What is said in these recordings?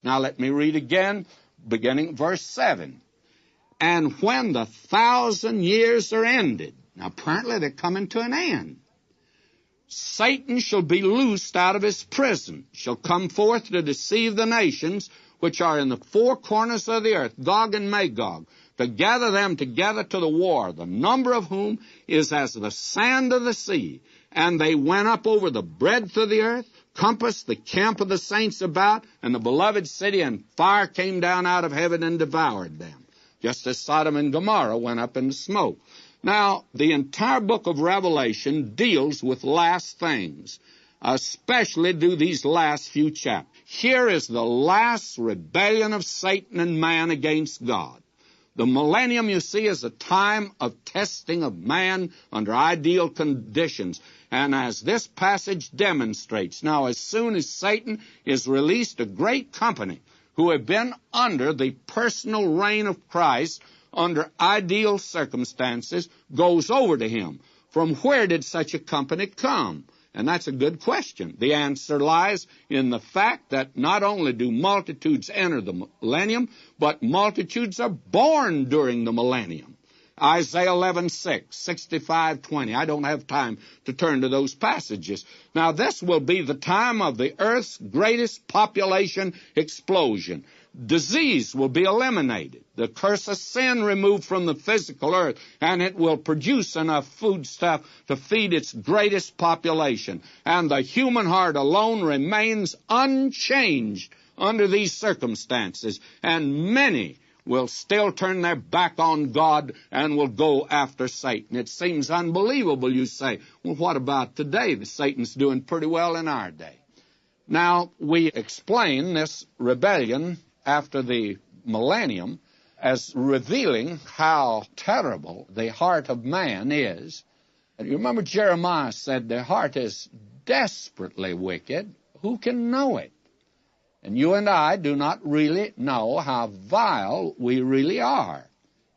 Now let me read again, beginning at verse 7. And when the 1,000 years are ended, now apparently they're coming to an end, Satan shall be loosed out of his prison, shall come forth to deceive the nations which are in the four corners of the earth, Gog and Magog, to gather them together to the war, the number of whom is as the sand of the sea. And they went up over the breadth of the earth, compassed the camp of the saints about, and the beloved city, and fire came down out of heaven and devoured them, just as Sodom and Gomorrah went up into smoke. Now, the entire book of Revelation deals with last things, especially do these last few chapters. Here is the last rebellion of Satan and man against God. The millennium, you see, is a time of testing of man under ideal conditions. And as this passage demonstrates, now as soon as Satan is released, a great company who have been under the personal reign of Christ under ideal circumstances goes over to him. From where did such a company come? And that's a good question. The answer lies in the fact that not only do multitudes enter the millennium, but multitudes are born during the millennium. Isaiah 11:6, 65:20. I don't have time to turn to those passages. Now, this will be the time of the earth's greatest population explosion. Disease will be eliminated, the curse of sin removed from the physical earth, and it will produce enough foodstuff to feed its greatest population. And the human heart alone remains unchanged under these circumstances, and many will still turn their back on God and will go after Satan. It seems unbelievable, you say. Well, what about today? Satan's doing pretty well in our day. Now, we explain this rebellion after the millennium as revealing how terrible the heart of man is. And you remember Jeremiah said, the heart is desperately wicked. Who can know it? And you and I do not really know how vile we really are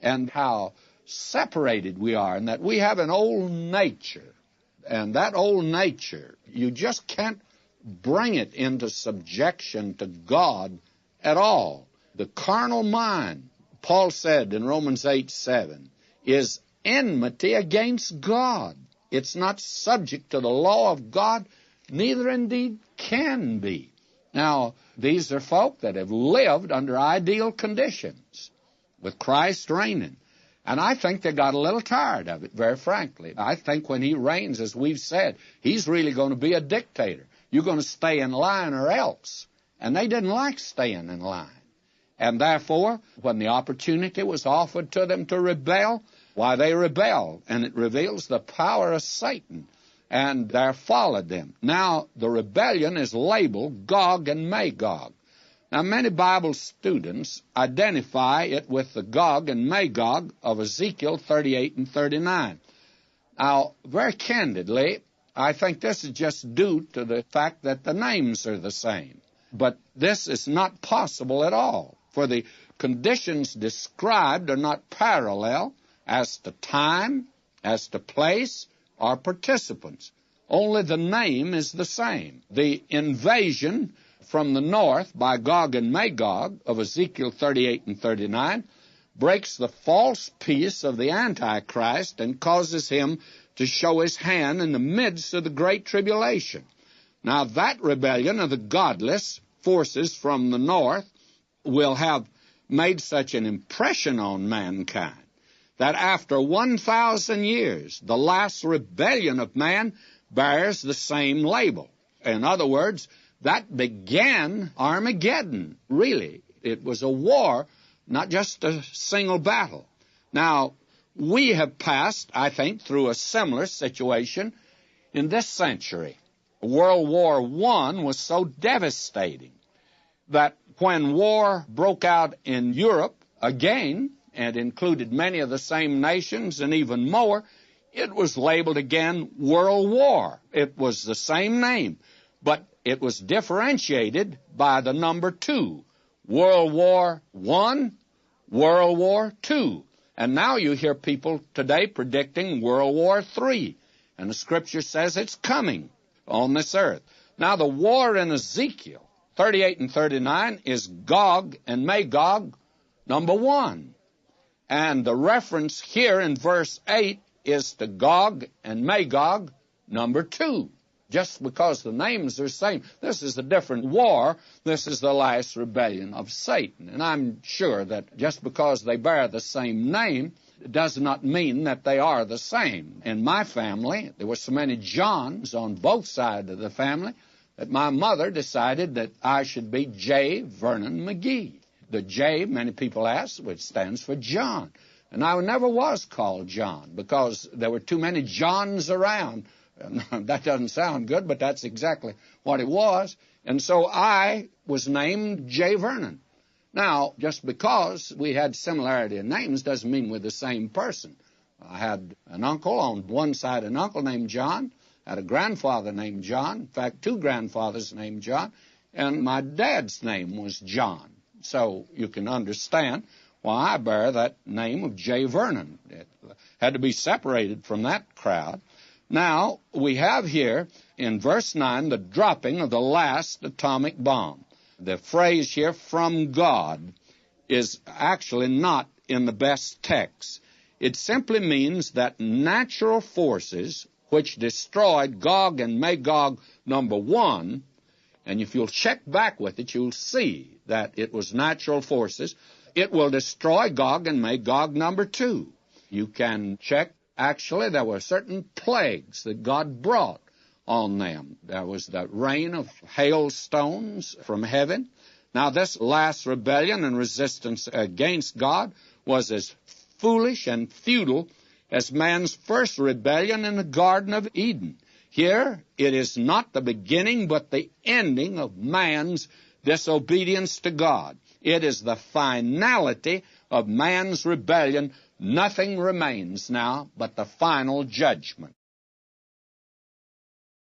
and how separated we are, and that we have an old nature. And that old nature, you just can't bring it into subjection to God at all. The carnal mind, Paul said in Romans 8:7, is enmity against God. It's not subject to the law of God, neither indeed can be. Now, these are folk that have lived under ideal conditions with Christ reigning. And I think they got a little tired of it, very frankly. I think when he reigns, as we've said, he's really going to be a dictator. You're going to stay in line or else. And they didn't like staying in line. And therefore, when the opportunity was offered to them to rebel, why, they rebelled. And it reveals the power of Satan. And there followed them. Now, the rebellion is labeled Gog and Magog. Now, many Bible students identify it with the Gog and Magog of Ezekiel 38 and 39. Now, very candidly, I think this is just due to the fact that the names are the same. But this is not possible at all, for the conditions described are not parallel as to time, as to place, or participants. Only the name is the same. The invasion from the north by Gog and Magog of Ezekiel 38 and 39 breaks the false peace of the Antichrist and causes him to show his hand in the midst of the great tribulation. Now, that rebellion of the godless forces from the north will have made such an impression on mankind that after 1,000 years, the last rebellion of man bears the same label. In other words, that began Armageddon, really. It was a war, not just a single battle. Now, we have passed, I think, through a similar situation in this century. World War I was so devastating that when war broke out in Europe again, and included many of the same nations and even more, it was labeled again World War. It was the same name, but it was differentiated by the number 2. World War I, World War II. And now you hear people today predicting World War III. And the Scripture says it's coming on this earth. Now, the war in Ezekiel 38 and 39 is Gog and Magog, number 1. And the reference here in verse 8 is to Gog and Magog, number 2. Just because the names are the same. This is a different war. This is the last rebellion of Satan. And I'm sure that just because they bear the same name does not mean that they are the same. In my family, there were so many Johns on both sides of the family that my mother decided that I should be J. Vernon McGee. The J, many people ask, which stands for John. And I never was called John because there were too many Johns around. That doesn't sound good, but that's exactly what it was. And so I was named J. Vernon. Now, just because we had similarity in names doesn't mean we're the same person. I had an uncle on one side, an uncle named John, had a grandfather named John, in fact, 2 grandfathers named John, and my dad's name was John. So you can understand why I bear that name of J. Vernon. It had to be separated from that crowd. Now, we have here in verse 9 the dropping of the last atomic bomb. The phrase here, from God, is actually not in the best text. It simply means that natural forces which destroyed Gog and Magog, number 1, and if you'll check back with it, you'll see that it was natural forces. It will destroy Gog and Magog, number 2. You can check. Actually, there were certain plagues that God brought on them. There was the rain of hailstones from heaven. Now, this last rebellion and resistance against God was as foolish and futile as man's first rebellion in the Garden of Eden. Here, it is not the beginning, but the ending of man's disobedience to God. It is the finality of man's rebellion. Nothing remains now but the final judgment.